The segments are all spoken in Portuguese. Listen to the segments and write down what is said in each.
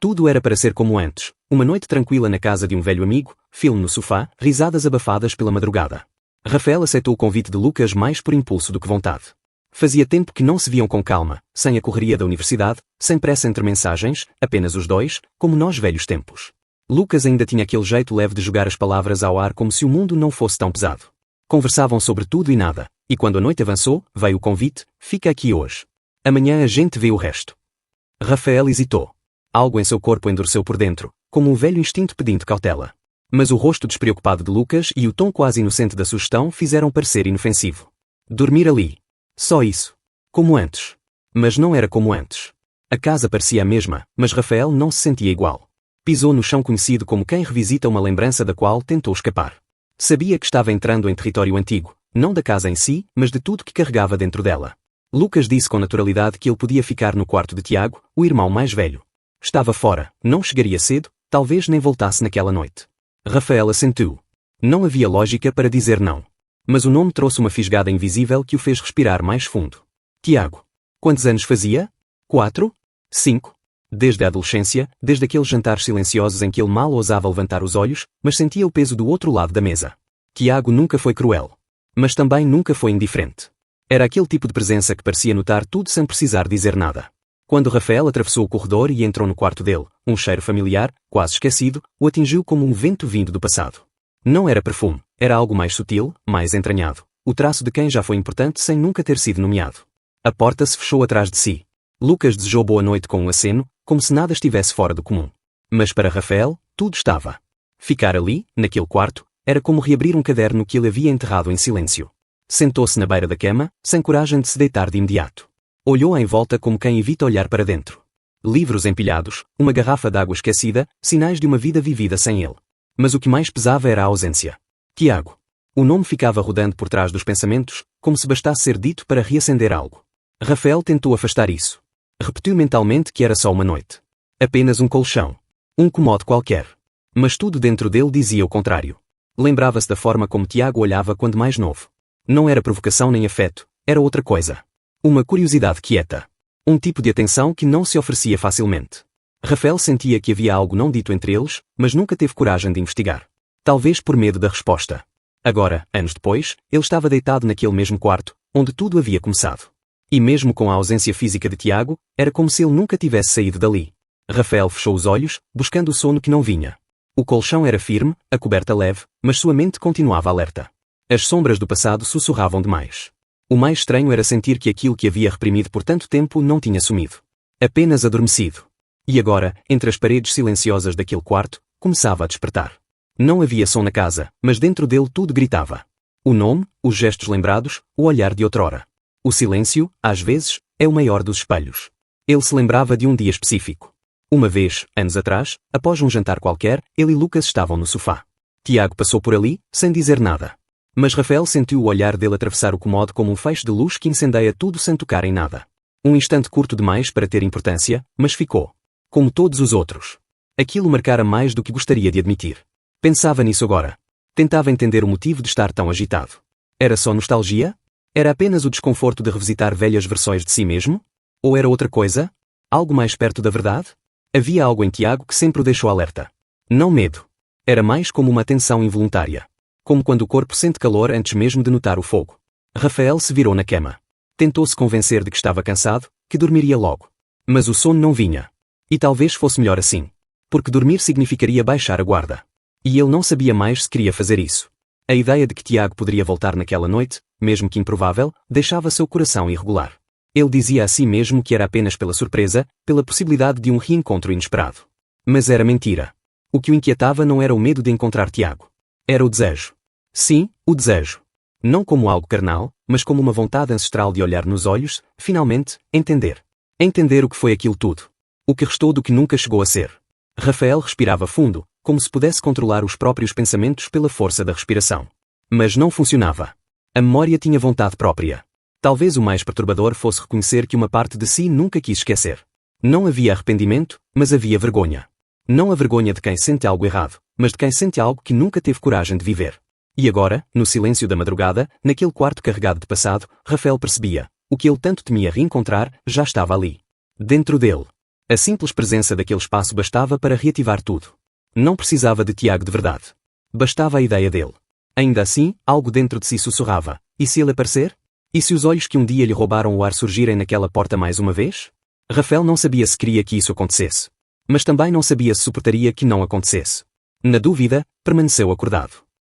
Tudo era para ser como antes, uma noite tranquila na casa de um velho amigo, filme no sofá, risadas abafadas pela madrugada. Rafael aceitou o convite de Lucas mais por impulso do que vontade. Fazia tempo que não se viam com calma, sem a correria da universidade, sem pressa entre mensagens, apenas os dois, como nós velhos tempos. Lucas ainda tinha aquele jeito leve de jogar as palavras ao ar como se o mundo não fosse tão pesado. Conversavam sobre tudo e nada, e quando a noite avançou, veio o convite: fica aqui hoje. Amanhã a gente vê o resto. Rafael hesitou. Algo em seu corpo endureceu por dentro, como um velho instinto pedindo cautela. Mas o rosto despreocupado de Lucas e o tom quase inocente da sugestão fizeram parecer inofensivo. Dormir ali. Só isso. Como antes. Mas não era como antes. A casa parecia a mesma, mas Rafael não se sentia igual. Pisou no chão conhecido como quem revisita uma lembrança da qual tentou escapar. Sabia que estava entrando em território antigo, não da casa em si, mas de tudo que carregava dentro dela. Lucas disse com naturalidade que ele podia ficar no quarto de Tiago, o irmão mais velho. Estava fora, não chegaria cedo, talvez nem voltasse naquela noite. Rafael assentiu. Não havia lógica para dizer não. Mas o nome trouxe uma fisgada invisível que o fez respirar mais fundo. Tiago. Quantos anos fazia? 4? 5? Desde a adolescência, desde aqueles jantares silenciosos em que ele mal ousava levantar os olhos, mas sentia o peso do outro lado da mesa. Tiago nunca foi cruel. Mas também nunca foi indiferente. Era aquele tipo de presença que parecia notar tudo sem precisar dizer nada. Quando Rafael atravessou o corredor e entrou no quarto dele, um cheiro familiar, quase esquecido, o atingiu como um vento vindo do passado. Não era perfume, era algo mais sutil, mais entranhado, o traço de quem já foi importante sem nunca ter sido nomeado. A porta se fechou atrás de si. Lucas desejou boa noite com um aceno, como se nada estivesse fora do comum. Mas para Rafael, tudo estava. Ficar ali, naquele quarto, era como reabrir um caderno que ele havia enterrado em silêncio. Sentou-se na beira da cama, sem coragem de se deitar de imediato. Olhou em volta como quem evita olhar para dentro. Livros empilhados, uma garrafa d'água esquecida, sinais de uma vida vivida sem ele. Mas o que mais pesava era a ausência. Tiago. O nome ficava rodando por trás dos pensamentos, como se bastasse ser dito para reacender algo. Rafael tentou afastar isso. Repetiu mentalmente que era só uma noite. Apenas um colchão. Um comodo qualquer. Mas tudo dentro dele dizia o contrário. Lembrava-se da forma como Tiago olhava quando mais novo. Não era provocação nem afeto, era outra coisa. Uma curiosidade quieta. Um tipo de atenção que não se oferecia facilmente. Rafael sentia que havia algo não dito entre eles, mas nunca teve coragem de investigar. Talvez por medo da resposta. Agora, anos depois, ele estava deitado naquele mesmo quarto, onde tudo havia começado. E mesmo com a ausência física de Tiago, era como se ele nunca tivesse saído dali. Rafael fechou os olhos, buscando o sono que não vinha. O colchão era firme, a coberta leve, mas sua mente continuava alerta. As sombras do passado sussurravam demais. O mais estranho era sentir que aquilo que havia reprimido por tanto tempo não tinha sumido. Apenas adormecido. E agora, entre as paredes silenciosas daquele quarto, começava a despertar. Não havia som na casa, mas dentro dele tudo gritava. O nome, os gestos lembrados, o olhar de outrora. O silêncio, às vezes, é o maior dos espelhos. Ele se lembrava de um dia específico. Uma vez, anos atrás, após um jantar qualquer, ele e Lucas estavam no sofá. Tiago passou por ali, sem dizer nada. Mas Rafael sentiu o olhar dele atravessar o cômodo como um feixe de luz que incendeia tudo sem tocar em nada. Um instante curto demais para ter importância, mas ficou. Como todos os outros. Aquilo marcara mais do que gostaria de admitir. Pensava nisso agora. Tentava entender o motivo de estar tão agitado. Era só nostalgia? Era apenas o desconforto de revisitar velhas versões de si mesmo? Ou era outra coisa? Algo mais perto da verdade? Havia algo em Tiago que sempre o deixou alerta. Não medo. Era mais como uma tensão involuntária. Como quando o corpo sente calor antes mesmo de notar o fogo. Rafael se virou na cama. Tentou-se convencer de que estava cansado, que dormiria logo. Mas o sono não vinha. E talvez fosse melhor assim. Porque dormir significaria baixar a guarda. E ele não sabia mais se queria fazer isso. A ideia de que Tiago poderia voltar naquela noite, mesmo que improvável, deixava seu coração irregular. Ele dizia a si mesmo que era apenas pela surpresa, pela possibilidade de um reencontro inesperado. Mas era mentira. O que o inquietava não era o medo de encontrar Tiago. Era o desejo. Sim, o desejo. Não como algo carnal, mas como uma vontade ancestral de olhar nos olhos, finalmente, entender. Entender o que foi aquilo tudo. O que restou do que nunca chegou a ser. Rafael respirava fundo, como se pudesse controlar os próprios pensamentos pela força da respiração. Mas não funcionava. A memória tinha vontade própria. Talvez o mais perturbador fosse reconhecer que uma parte de si nunca quis esquecer. Não havia arrependimento, mas havia vergonha. Não a vergonha de quem sente algo errado, mas de quem sente algo que nunca teve coragem de viver. E agora, no silêncio da madrugada, naquele quarto carregado de passado, Rafael percebia. O que ele tanto temia reencontrar, já estava ali. Dentro dele. A simples presença daquele espaço bastava para reativar tudo. Não precisava de Tiago de verdade. Bastava a ideia dele. Ainda assim, algo dentro de si sussurrava. E se ele aparecer? E se os olhos que um dia lhe roubaram o ar surgirem naquela porta mais uma vez? Rafael não sabia se queria que isso acontecesse. Mas também não sabia se suportaria que não acontecesse. Na dúvida, permaneceu acordado.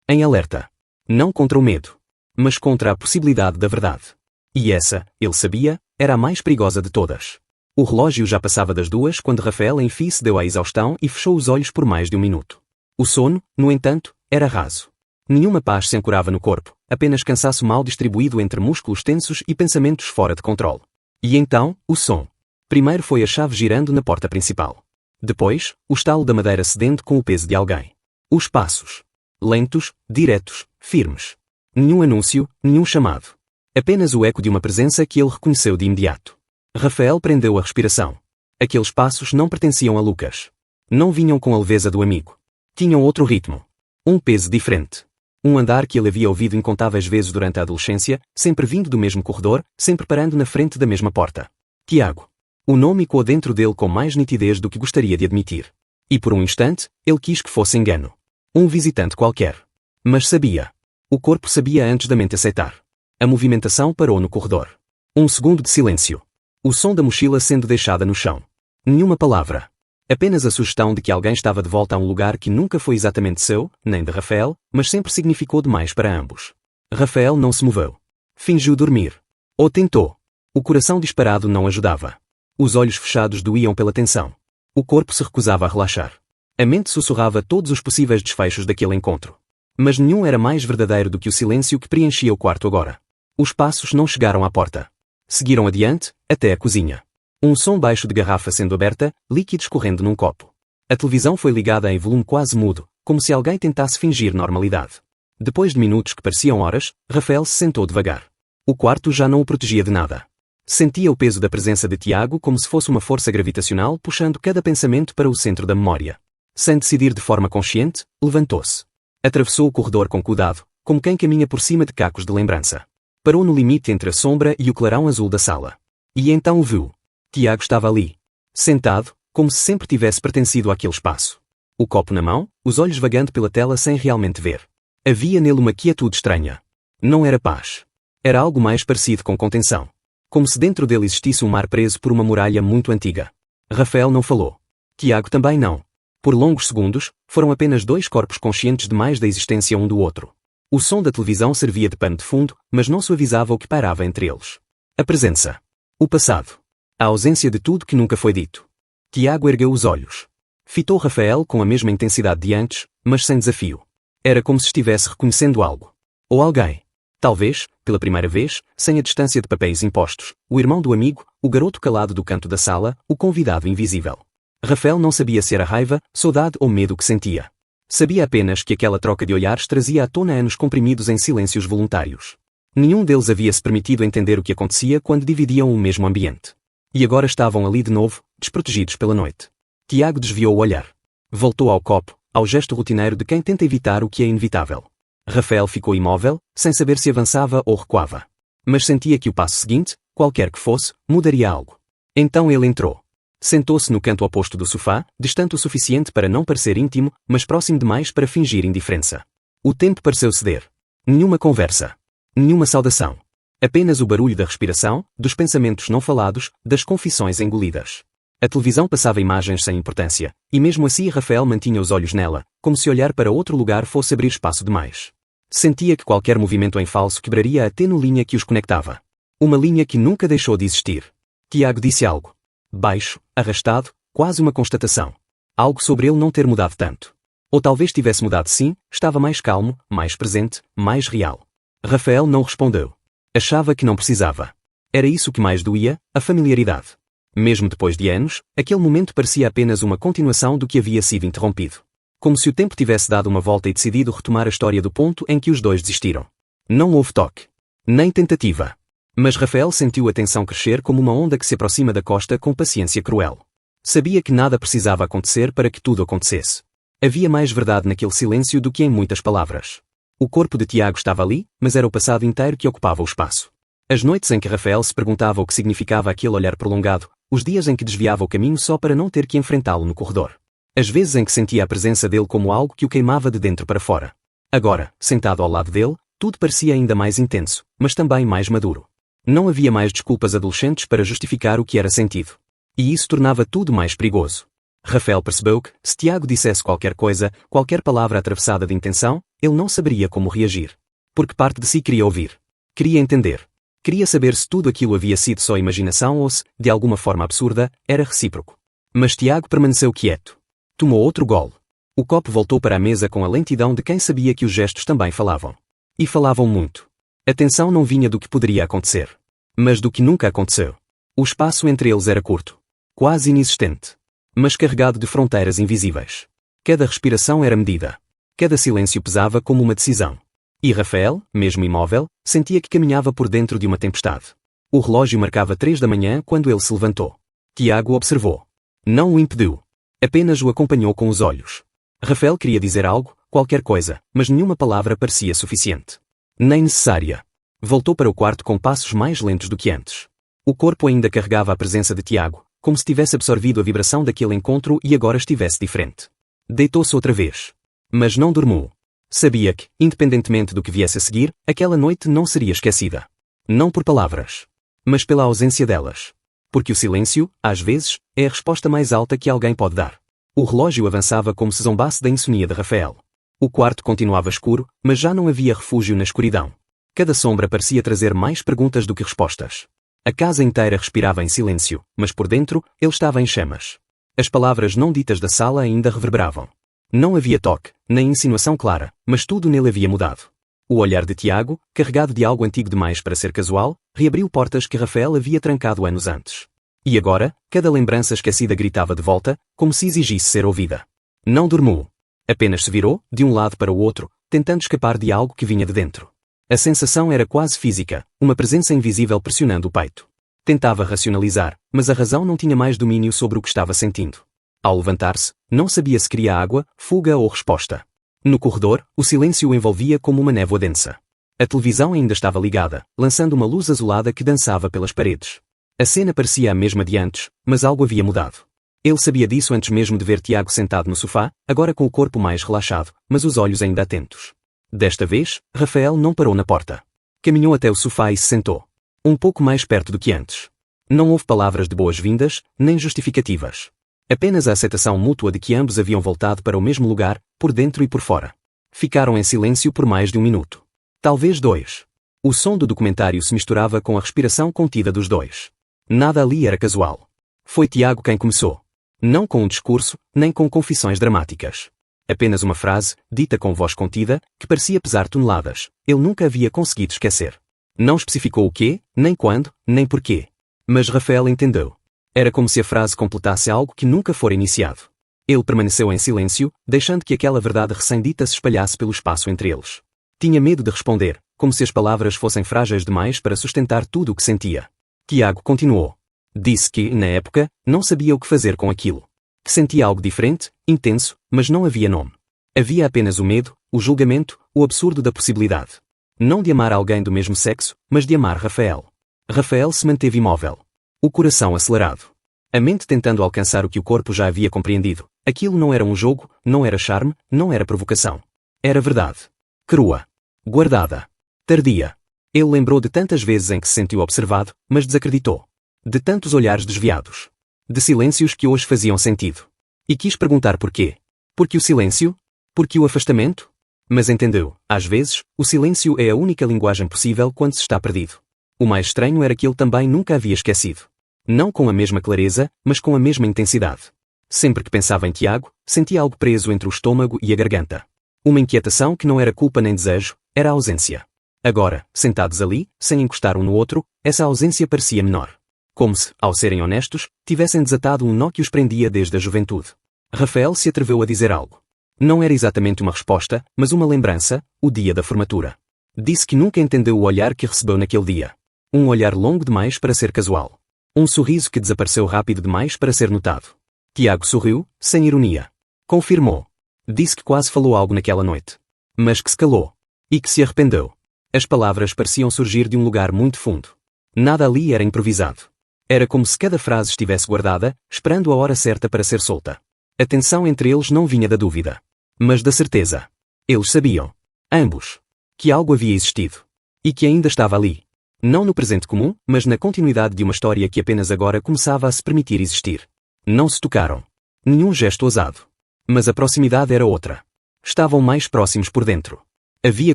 Em alerta. Não contra o medo, mas contra a possibilidade da verdade. E essa, ele sabia, era a mais perigosa de todas. O relógio já passava das 2 quando Rafael enfim se deu à exaustão e fechou os olhos por mais de 1 minuto. O sono, no entanto, era raso. Nenhuma paz se ancorava no corpo, apenas cansaço mal distribuído entre músculos tensos e pensamentos fora de controle. E então, o som. Primeiro foi a chave girando na porta principal. Depois, o estalo da madeira cedendo com o peso de alguém. Os passos. Lentos, diretos, firmes. Nenhum anúncio, nenhum chamado. Apenas o eco de uma presença que ele reconheceu de imediato. Rafael prendeu a respiração. Aqueles passos não pertenciam a Lucas. Não vinham com a leveza do amigo. Tinham outro ritmo. Um peso diferente. Um andar que ele havia ouvido incontáveis vezes durante a adolescência, sempre vindo do mesmo corredor, sempre parando na frente da mesma porta. Tiago. O nome ecoou dentro dele com mais nitidez do que gostaria de admitir. E por um instante, ele quis que fosse engano. Um visitante qualquer. Mas sabia. O corpo sabia antes da mente aceitar. A movimentação parou no corredor. 1 segundo de silêncio. O som da mochila sendo deixada no chão. Nenhuma palavra. Apenas a sugestão de que alguém estava de volta a um lugar que nunca foi exatamente seu, nem de Rafael, mas sempre significou demais para ambos. Rafael não se moveu. Fingiu dormir. Ou tentou. O coração disparado não ajudava. Os olhos fechados doíam pela tensão. O corpo se recusava a relaxar. A mente sussurrava todos os possíveis desfechos daquele encontro. Mas nenhum era mais verdadeiro do que o silêncio que preenchia o quarto agora. Os passos não chegaram à porta. Seguiram adiante, até a cozinha. Um som baixo de garrafa sendo aberta, líquido escorrendo num copo. A televisão foi ligada em volume quase mudo, como se alguém tentasse fingir normalidade. Depois de minutos que pareciam horas, Rafael se sentou devagar. O quarto já não o protegia de nada. Sentia o peso da presença de Tiago como se fosse uma força gravitacional puxando cada pensamento para o centro da memória. Sem decidir de forma consciente, levantou-se. Atravessou o corredor com cuidado, como quem caminha por cima de cacos de lembrança. Parou no limite entre a sombra e o clarão azul da sala. E então o viu. Tiago estava ali. Sentado, como se sempre tivesse pertencido àquele espaço. O copo na mão, os olhos vagando pela tela sem realmente ver. Havia nele uma quietude estranha. Não era paz. Era algo mais parecido com contenção. Como se dentro dele existisse um mar preso por uma muralha muito antiga. Rafael não falou. Tiago também não. Por longos segundos, foram apenas 2 corpos conscientes demais da existência um do outro. O som da televisão servia de pano de fundo, mas não suavizava o que pairava entre eles. A presença. O passado. A ausência de tudo que nunca foi dito. Tiago ergueu os olhos. Fitou Rafael com a mesma intensidade de antes, mas sem desafio. Era como se estivesse reconhecendo algo. Ou alguém. Talvez, pela primeira vez, sem a distância de papéis impostos, o irmão do amigo, o garoto calado do canto da sala, o convidado invisível. Rafael não sabia se era raiva, saudade ou medo que sentia. Sabia apenas que aquela troca de olhares trazia à tona anos comprimidos em silêncios voluntários. Nenhum deles havia se permitido entender o que acontecia quando dividiam o mesmo ambiente. E agora estavam ali de novo, desprotegidos pela noite. Tiago desviou o olhar. Voltou ao copo, ao gesto rotineiro de quem tenta evitar o que é inevitável. Rafael ficou imóvel, sem saber se avançava ou recuava. Mas sentia que o passo seguinte, qualquer que fosse, mudaria algo. Então ele entrou. Sentou-se no canto oposto do sofá, distante o suficiente para não parecer íntimo, mas próximo demais para fingir indiferença. O tempo pareceu ceder. Nenhuma conversa. Nenhuma saudação. Apenas o barulho da respiração, dos pensamentos não falados, das confissões engolidas. A televisão passava imagens sem importância, e mesmo assim Rafael mantinha os olhos nela, como se olhar para outro lugar fosse abrir espaço demais. Sentia que qualquer movimento em falso quebraria a tênue linha que os conectava. Uma linha que nunca deixou de existir. Tiago disse algo. Baixo, arrastado, quase uma constatação. Algo sobre ele não ter mudado tanto. Ou talvez tivesse mudado sim, estava mais calmo, mais presente, mais real. Rafael não respondeu. Achava que não precisava. Era isso que mais doía, a familiaridade. Mesmo depois de anos, aquele momento parecia apenas uma continuação do que havia sido interrompido. Como se o tempo tivesse dado uma volta e decidido retomar a história do ponto em que os dois desistiram. Não houve toque. Nem tentativa. Mas Rafael sentiu a tensão crescer como uma onda que se aproxima da costa com paciência cruel. Sabia que nada precisava acontecer para que tudo acontecesse. Havia mais verdade naquele silêncio do que em muitas palavras. O corpo de Tiago estava ali, mas era o passado inteiro que ocupava o espaço. As noites em que Rafael se perguntava o que significava aquele olhar prolongado, Os dias em que desviava o caminho só para não ter que enfrentá-lo no corredor. As vezes em que sentia a presença dele como algo que o queimava de dentro para fora. Agora, sentado ao lado dele, tudo parecia ainda mais intenso, mas também mais maduro. Não havia mais desculpas adolescentes para justificar o que era sentido. E isso tornava tudo mais perigoso. Rafael percebeu que, se Tiago dissesse qualquer coisa, qualquer palavra atravessada de intenção, ele não saberia como reagir. Porque parte de si queria ouvir. Queria entender. Queria saber se tudo aquilo havia sido só imaginação ou se, de alguma forma absurda, era recíproco. Mas Tiago permaneceu quieto. Tomou outro gole. O copo voltou para a mesa com a lentidão de quem sabia que os gestos também falavam. E falavam muito. A tensão não vinha do que poderia acontecer. Mas do que nunca aconteceu. O espaço entre eles era curto. Quase inexistente. Mas carregado de fronteiras invisíveis. Cada respiração era medida. Cada silêncio pesava como uma decisão. E Rafael, mesmo imóvel, sentia que caminhava por dentro de uma tempestade. O relógio marcava 3 da manhã quando ele se levantou. Tiago o observou. Não o impediu. Apenas o acompanhou com os olhos. Rafael queria dizer algo, qualquer coisa, mas nenhuma palavra parecia suficiente. Nem necessária. Voltou para o quarto com passos mais lentos do que antes. O corpo ainda carregava a presença de Tiago, como se tivesse absorvido a vibração daquele encontro e agora estivesse diferente. Deitou-se outra vez. Mas não dormiu. Sabia que, independentemente do que viesse a seguir, aquela noite não seria esquecida. Não por palavras. Mas pela ausência delas. Porque o silêncio, às vezes, é a resposta mais alta que alguém pode dar. O relógio avançava como se zombasse da insônia de Rafael. O quarto continuava escuro, mas já não havia refúgio na escuridão. Cada sombra parecia trazer mais perguntas do que respostas. A casa inteira respirava em silêncio, mas por dentro, ele estava em chamas. As palavras não ditas da sala ainda reverberavam. Não havia toque, nem insinuação clara, mas tudo nele havia mudado. O olhar de Tiago, carregado de algo antigo demais para ser casual, reabriu portas que Rafael havia trancado anos antes. E agora, cada lembrança esquecida gritava de volta, como se exigisse ser ouvida. Não dormiu. Apenas se virou, de um lado para o outro, tentando escapar de algo que vinha de dentro. A sensação era quase física, uma presença invisível pressionando o peito. Tentava racionalizar, mas a razão não tinha mais domínio sobre o que estava sentindo. Ao levantar-se, não sabia se queria água, fuga ou resposta. No corredor, o silêncio o envolvia como uma névoa densa. A televisão ainda estava ligada, lançando uma luz azulada que dançava pelas paredes. A cena parecia a mesma de antes, mas algo havia mudado. Ele sabia disso antes mesmo de ver Tiago sentado no sofá, agora com o corpo mais relaxado, mas os olhos ainda atentos. Desta vez, Rafael não parou na porta. Caminhou até o sofá e se sentou. Um pouco mais perto do que antes. Não houve palavras de boas-vindas, nem justificativas. Apenas a aceitação mútua de que ambos haviam voltado para o mesmo lugar, por dentro e por fora. Ficaram em silêncio por mais de 1 minuto. Talvez 2. O som do documentário se misturava com a respiração contida dos dois. Nada ali era casual. Foi Tiago quem começou. Não com um discurso, nem com confissões dramáticas. Apenas uma frase, dita com voz contida, que parecia pesar toneladas. Ele nunca havia conseguido esquecer. Não especificou o quê, nem quando, nem porquê. Mas Rafael entendeu. Era como se a frase completasse algo que nunca fora iniciado. Ele permaneceu em silêncio, deixando que aquela verdade recém-dita se espalhasse pelo espaço entre eles. Tinha medo de responder, como se as palavras fossem frágeis demais para sustentar tudo o que sentia. Tiago continuou. Disse que, na época, não sabia o que fazer com aquilo. Que sentia algo diferente, intenso, mas não havia nome. Havia apenas o medo, o julgamento, o absurdo da possibilidade. Não de amar alguém do mesmo sexo, mas de amar Rafael. Rafael se manteve imóvel. O coração acelerado. A mente tentando alcançar o que o corpo já havia compreendido. Aquilo não era um jogo, não era charme, não era provocação. Era verdade. Crua. Guardada. Tardia. Ele lembrou de tantas vezes em que se sentiu observado, mas desacreditou. De tantos olhares desviados. De silêncios que hoje faziam sentido. E quis perguntar porquê. Porque o silêncio? Porque o afastamento? Mas entendeu, às vezes, o silêncio é a única linguagem possível quando se está perdido. O mais estranho era que ele também nunca havia esquecido. Não com a mesma clareza, mas com a mesma intensidade. Sempre que pensava em Tiago, sentia algo preso entre o estômago e a garganta. Uma inquietação que não era culpa nem desejo, era a ausência. Agora, sentados ali, sem encostar um no outro, essa ausência parecia menor. Como se, ao serem honestos, tivessem desatado um nó que os prendia desde a juventude. Rafael se atreveu a dizer algo. Não era exatamente uma resposta, mas uma lembrança, o dia da formatura. Disse que nunca entendeu o olhar que recebeu naquele dia. Um olhar longo demais para ser casual. Um sorriso que desapareceu rápido demais para ser notado. Tiago sorriu, sem ironia. Confirmou. Disse que quase falou algo naquela noite. Mas que se calou. E que se arrependeu. As palavras pareciam surgir de um lugar muito fundo. Nada ali era improvisado. Era como se cada frase estivesse guardada, esperando a hora certa para ser solta. A tensão entre eles não vinha da dúvida, mas da certeza. Eles sabiam, ambos, que algo havia existido. E que ainda estava ali. Não no presente comum, mas na continuidade de uma história que apenas agora começava a se permitir existir. Não se tocaram. Nenhum gesto ousado. Mas a proximidade era outra. Estavam mais próximos por dentro. Havia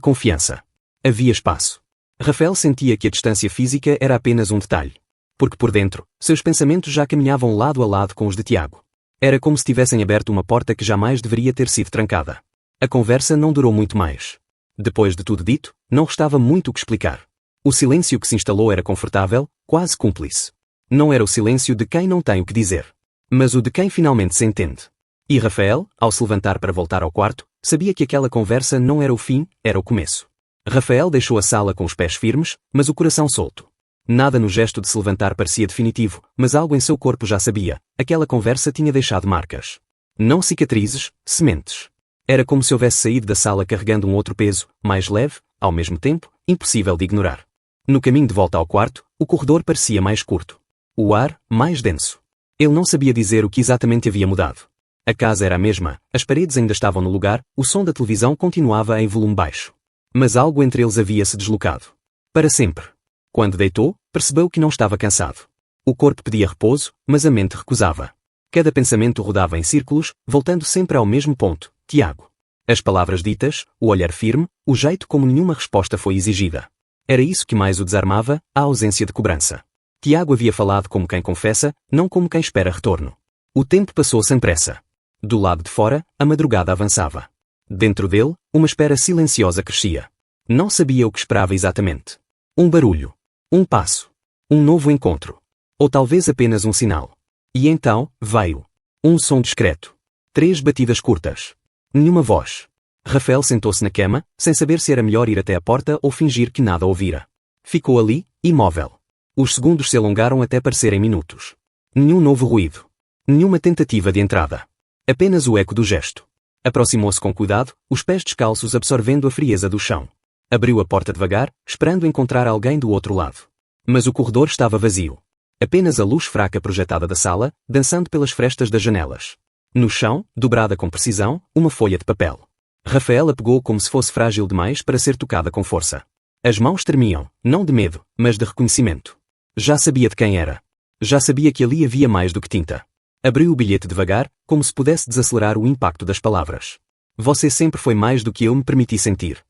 confiança. Havia espaço. Rafael sentia que a distância física era apenas um detalhe. Porque por dentro, seus pensamentos já caminhavam lado a lado com os de Tiago. Era como se tivessem aberto uma porta que jamais deveria ter sido trancada. A conversa não durou muito mais. Depois de tudo dito, não restava muito o que explicar. O silêncio que se instalou era confortável, quase cúmplice. Não era o silêncio de quem não tem o que dizer, mas o de quem finalmente se entende. E Rafael, ao se levantar para voltar ao quarto, sabia que aquela conversa não era o fim, era o começo. Rafael deixou a sala com os pés firmes, mas o coração solto. Nada no gesto de se levantar parecia definitivo, mas algo em seu corpo já sabia, aquela conversa tinha deixado marcas. Não cicatrizes, sementes. Era como se houvesse saído da sala carregando um outro peso, mais leve, ao mesmo tempo, impossível de ignorar. No caminho de volta ao quarto, o corredor parecia mais curto. O ar, mais denso. Ele não sabia dizer o que exatamente havia mudado. A casa era a mesma, as paredes ainda estavam no lugar, o som da televisão continuava em volume baixo. Mas algo entre eles havia se deslocado. Para sempre. Quando deitou, percebeu que não estava cansado. O corpo pedia repouso, mas a mente recusava. Cada pensamento rodava em círculos, voltando sempre ao mesmo ponto, Tiago. As palavras ditas, o olhar firme, o jeito como nenhuma resposta foi exigida. Era isso que mais o desarmava, a ausência de cobrança. Tiago havia falado como quem confessa, não como quem espera retorno. O tempo passou sem pressa. Do lado de fora, a madrugada avançava. Dentro dele, uma espera silenciosa crescia. Não sabia o que esperava exatamente. Um barulho. Um passo. Um novo encontro. Ou talvez apenas um sinal. E então, veio. Um som discreto. 3 batidas curtas. Nenhuma voz. Rafael sentou-se na cama, sem saber se era melhor ir até a porta ou fingir que nada ouvira. Ficou ali, imóvel. Os segundos se alongaram até parecerem minutos. Nenhum novo ruído. Nenhuma tentativa de entrada. Apenas o eco do gesto. Aproximou-se com cuidado, os pés descalços absorvendo a frieza do chão. Abriu a porta devagar, esperando encontrar alguém do outro lado. Mas o corredor estava vazio. Apenas a luz fraca projetada da sala, dançando pelas frestas das janelas. No chão, dobrada com precisão, uma folha de papel. Rafael a pegou como se fosse frágil demais para ser tocada com força. As mãos tremiam, não de medo, mas de reconhecimento. Já sabia de quem era. Já sabia que ali havia mais do que tinta. Abriu o bilhete devagar, como se pudesse desacelerar o impacto das palavras. Você sempre foi mais do que eu me permiti sentir.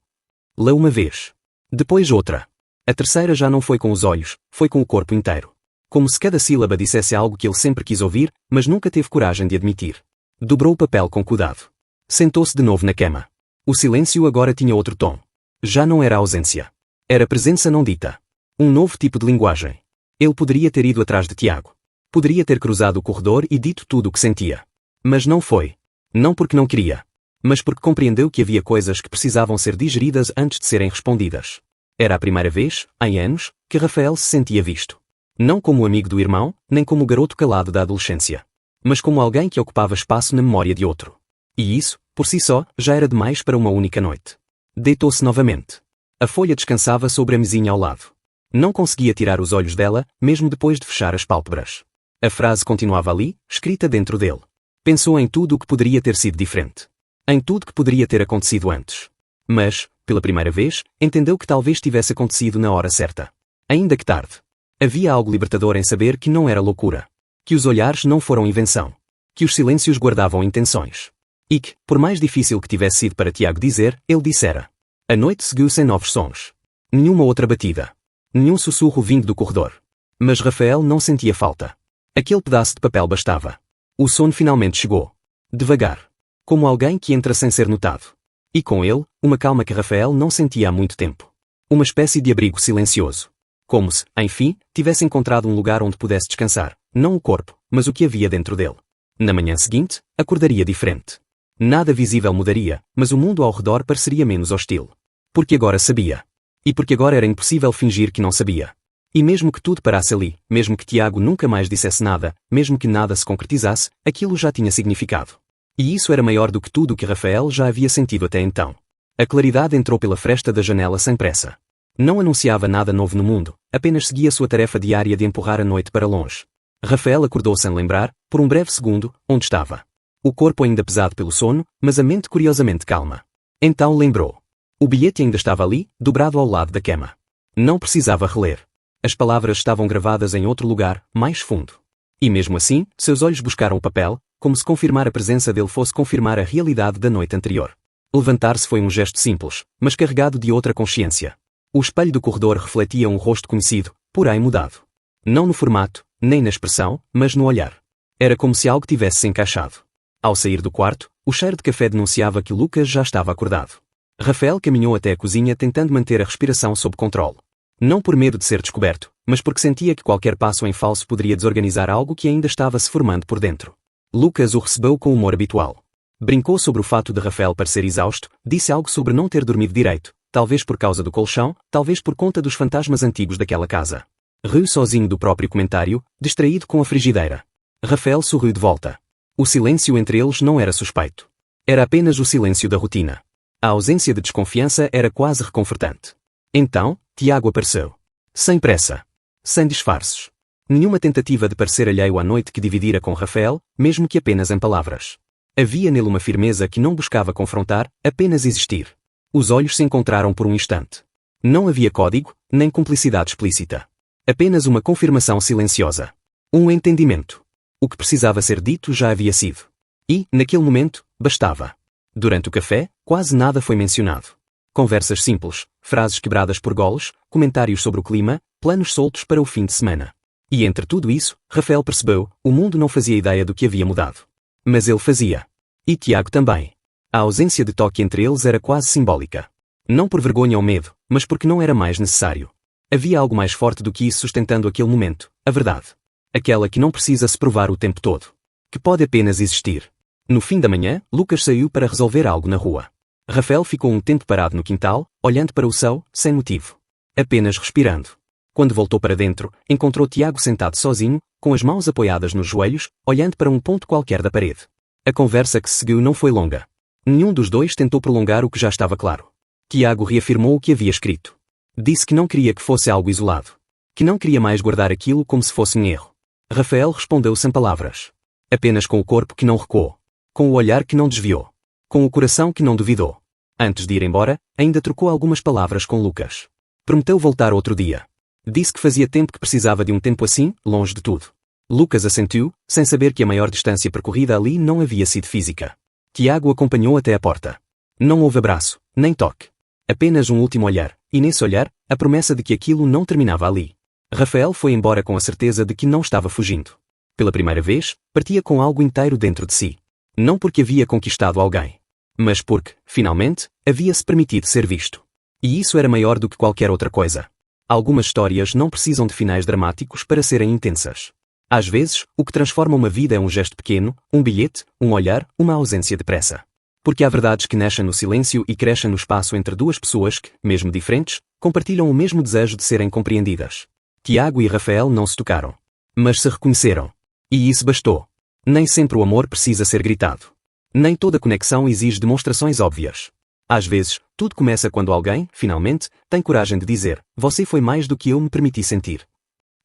Leu uma vez. Depois outra. A terceira já não foi com os olhos, foi com o corpo inteiro. Como se cada sílaba dissesse algo que ele sempre quis ouvir, mas nunca teve coragem de admitir. Dobrou o papel com cuidado. Sentou-se de novo na cama. O silêncio agora tinha outro tom. Já não era ausência. Era presença não dita. Um novo tipo de linguagem. Ele poderia ter ido atrás de Tiago. Poderia ter cruzado o corredor e dito tudo o que sentia. Mas não foi. Não porque não queria. Mas porque compreendeu que havia coisas que precisavam ser digeridas antes de serem respondidas. Era a primeira vez, em anos, que Rafael se sentia visto. Não como o amigo do irmão, nem como o garoto calado da adolescência. Mas como alguém que ocupava espaço na memória de outro. E isso, por si só, já era demais para uma única noite. Deitou-se novamente. A folha descansava sobre a mesinha ao lado. Não conseguia tirar os olhos dela, mesmo depois de fechar as pálpebras. A frase continuava ali, escrita dentro dele. Pensou em tudo o que poderia ter sido diferente. Em tudo que poderia ter acontecido antes. Mas, pela primeira vez, entendeu que talvez tivesse acontecido na hora certa. Ainda que tarde. Havia algo libertador em saber que não era loucura. Que os olhares não foram invenção. Que os silêncios guardavam intenções. E que, por mais difícil que tivesse sido para Tiago dizer, ele dissera. A noite seguiu sem novos sons. Nenhuma outra batida. Nenhum sussurro vindo do corredor. Mas Rafael não sentia falta. Aquele pedaço de papel bastava. O sono finalmente chegou. Devagar. Como alguém que entra sem ser notado. E com ele, uma calma que Rafael não sentia há muito tempo. Uma espécie de abrigo silencioso. Como se, enfim, tivesse encontrado um lugar onde pudesse descansar, não o corpo, mas o que havia dentro dele. Na manhã seguinte, acordaria diferente. Nada visível mudaria, mas o mundo ao redor pareceria menos hostil. Porque agora sabia. E porque agora era impossível fingir que não sabia. E mesmo que tudo parasse ali, mesmo que Tiago nunca mais dissesse nada, mesmo que nada se concretizasse, aquilo já tinha significado. E isso era maior do que tudo o que Rafael já havia sentido até então. A claridade entrou pela fresta da janela sem pressa. Não anunciava nada novo no mundo, apenas seguia sua tarefa diária de empurrar a noite para longe. Rafael acordou sem lembrar, por um breve segundo, onde estava. O corpo ainda pesado pelo sono, mas a mente curiosamente calma. Então lembrou. O bilhete ainda estava ali, dobrado ao lado da cama. Não precisava reler. As palavras estavam gravadas em outro lugar, mais fundo. E mesmo assim, seus olhos buscaram o papel, como se confirmar a presença dele fosse confirmar a realidade da noite anterior. Levantar-se foi um gesto simples, mas carregado de outra consciência. O espelho do corredor refletia um rosto conhecido, porém mudado. Não no formato, nem na expressão, mas no olhar. Era como se algo tivesse se encaixado. Ao sair do quarto, o cheiro de café denunciava que Lucas já estava acordado. Rafael caminhou até a cozinha tentando manter a respiração sob controle. Não por medo de ser descoberto, mas porque sentia que qualquer passo em falso poderia desorganizar algo que ainda estava se formando por dentro. Lucas o recebeu com o humor habitual. Brincou sobre o fato de Rafael parecer exausto, disse algo sobre não ter dormido direito, talvez por causa do colchão, talvez por conta dos fantasmas antigos daquela casa. Riu sozinho do próprio comentário, distraído com a frigideira. Rafael sorriu de volta. O silêncio entre eles não era suspeito. Era apenas o silêncio da rotina. A ausência de desconfiança era quase reconfortante. Então, Tiago apareceu. Sem pressa. Sem disfarces. Nenhuma tentativa de parecer alheio à noite que dividira com Rafael, mesmo que apenas em palavras. Havia nele uma firmeza que não buscava confrontar, apenas existir. Os olhos se encontraram por um instante. Não havia código, nem cumplicidade explícita. Apenas uma confirmação silenciosa. Um entendimento. O que precisava ser dito já havia sido. E, naquele momento, bastava. Durante o café, quase nada foi mencionado. Conversas simples, frases quebradas por goles, comentários sobre o clima, planos soltos para o fim de semana. E entre tudo isso, Rafael percebeu, o mundo não fazia ideia do que havia mudado. Mas ele fazia. E Tiago também. A ausência de toque entre eles era quase simbólica. Não por vergonha ou medo, mas porque não era mais necessário. Havia algo mais forte do que isso sustentando aquele momento, a verdade. Aquela que não precisa se provar o tempo todo. Que pode apenas existir. No fim da manhã, Lucas saiu para resolver algo na rua. Rafael ficou um tempo parado no quintal, olhando para o céu, sem motivo. Apenas respirando. Quando voltou para dentro, encontrou Tiago sentado sozinho, com as mãos apoiadas nos joelhos, olhando para um ponto qualquer da parede. A conversa que se seguiu não foi longa. Nenhum dos dois tentou prolongar o que já estava claro. Tiago reafirmou o que havia escrito. Disse que não queria que fosse algo isolado. Que não queria mais guardar aquilo como se fosse um erro. Rafael respondeu sem palavras. Apenas com o corpo que não recuou. Com o olhar que não desviou. Com o coração que não duvidou. Antes de ir embora, ainda trocou algumas palavras com Lucas. Prometeu voltar outro dia. Disse que fazia tempo que precisava de um tempo assim, longe de tudo. Lucas assentiu, sem saber que a maior distância percorrida ali não havia sido física. Tiago acompanhou até a porta. Não houve abraço, nem toque. Apenas um último olhar, e nesse olhar, a promessa de que aquilo não terminava ali. Rafael foi embora com a certeza de que não estava fugindo. Pela primeira vez, partia com algo inteiro dentro de si. Não porque havia conquistado alguém. Mas porque, finalmente, havia-se permitido ser visto. E isso era maior do que qualquer outra coisa. Algumas histórias não precisam de finais dramáticos para serem intensas. Às vezes, o que transforma uma vida é um gesto pequeno, um bilhete, um olhar, uma ausência de pressa. Porque há verdades que nascem no silêncio e crescem no espaço entre duas pessoas que, mesmo diferentes, compartilham o mesmo desejo de serem compreendidas. Tiago e Rafael não se tocaram. Mas se reconheceram. E isso bastou. Nem sempre o amor precisa ser gritado. Nem toda conexão exige demonstrações óbvias. Às vezes, tudo começa quando alguém, finalmente, tem coragem de dizer: "Você foi mais do que eu me permiti sentir."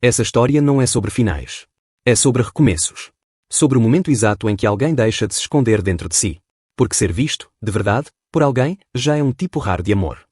Essa história não é sobre finais. É sobre recomeços. Sobre o momento exato em que alguém deixa de se esconder dentro de si. Porque ser visto, de verdade, por alguém, já é um tipo raro de amor.